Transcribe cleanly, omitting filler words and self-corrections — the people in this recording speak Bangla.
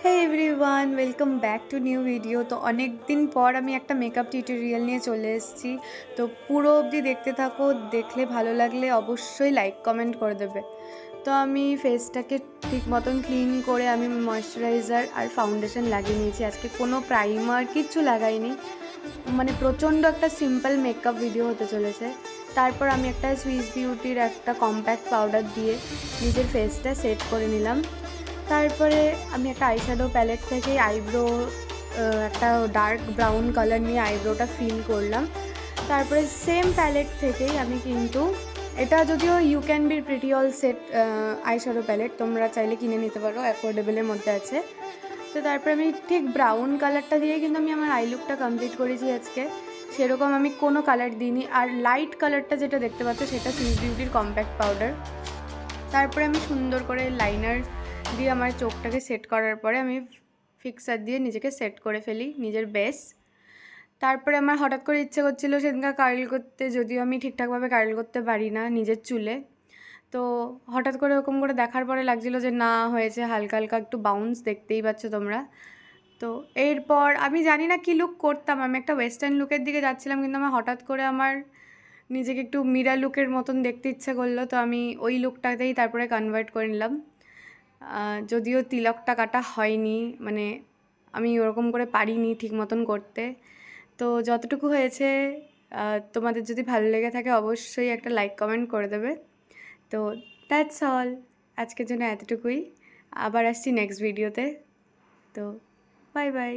Hey everyone, welcome back to new video. তো অনেক দিন পর আমি একটা মেকআপ টিউটোরিয়াল নিয়ে চলে এসেছি। তো পুরো অবধি দেখতে থাকো, দেখলে ভালো লাগলে অবশ্যই লাইক কমেন্ট করে দেবে। তো আমি ফেসটাকে ঠিক মতন ক্লিন করে আমি ময়শ্চারাইজার আর ফাউন্ডেশন লাগিয়ে নিয়েছি। আজকে কোনো প্রাইমার কিচ্ছু লাগাইনি, মানে প্রচণ্ড একটা সিম্পল মেকআপ ভিডিও হতে চলেছে। তারপর আমি একটা সুইস বিউটির একটা কম্প্যাক্ট পাউডার দিয়ে নিজের ফেসটা সেট করে নিলাম। তারপরে আমি একটা আইশ্যাডো প্যালেট থেকে আইব্রো একটা ডার্ক ব্রাউন কালার নিয়ে আইব্রোটা ফিল করলাম। তারপরে সেম প্যালেট থেকেই আমি কিন্তু, এটা যদিও you can be pretty all set eyeshadow palette, তোমরা চাইলে কিনে নিতে পারো, অ্যাফোর্ডেবলের মধ্যে আছে। তো তারপরে আমি ঠিক ব্রাউন কালারটা দিয়ে কিন্তু আমি আমার আই লুকটা কমপ্লিট করেছি আজকে। সেরকম আমি কোনো কালার দিইনি। আর লাইট কালারটা যেটা দেখতে পাচ্ছ সেটা সুইস বিউটির কম্প্যাক্ট পাউডার। তারপরে আমি সুন্দর করে লাইনার দিয়ে আমার চোখটাকে সেট করার পরে আমি ফিক্সার দিয়ে নিজেকে সেট করে ফেলি নিজের বেস। তারপরে আমার হঠাৎ করে ইচ্ছে করছিলো সেদিনকার কার্ল করতে, যদিও আমি ঠিকঠাকভাবে কার্ল করতে পারি না নিজের চুলে। তো হঠাৎ করে ওরকম করে দেখার পরে লাগছিলো যে না, হয়েছে হালকা হালকা একটু বাউন্স, দেখতেই পাচ্ছ তোমরা। তো এরপর আমি জানি না কী লুক করতাম, আমি একটা ওয়েস্টার্ন লুকের দিকে যাচ্ছিলাম, কিন্তু আমার হঠাৎ করে আমার নিজেকে একটু মীরা লুকের মতন দেখতে ইচ্ছে করলো। তো আমি ওই লুকটাতেই তারপরে কনভার্ট করে নিলাম। যদিও তিলকটা কাটা হয়নি, মানে আমি ওরকম করে পারিনি ঠিক মতন করতে। তো যতটুকু হয়েছে, তোমাদের যদি ভালো লেগে থাকে অবশ্যই একটা লাইক কমেন্ট করে দেবে। তো দ্যাটস অল, আজকের জন্য এতটুকুই। আবার আসছি নেক্সট ভিডিওতে। তো বাই বাই।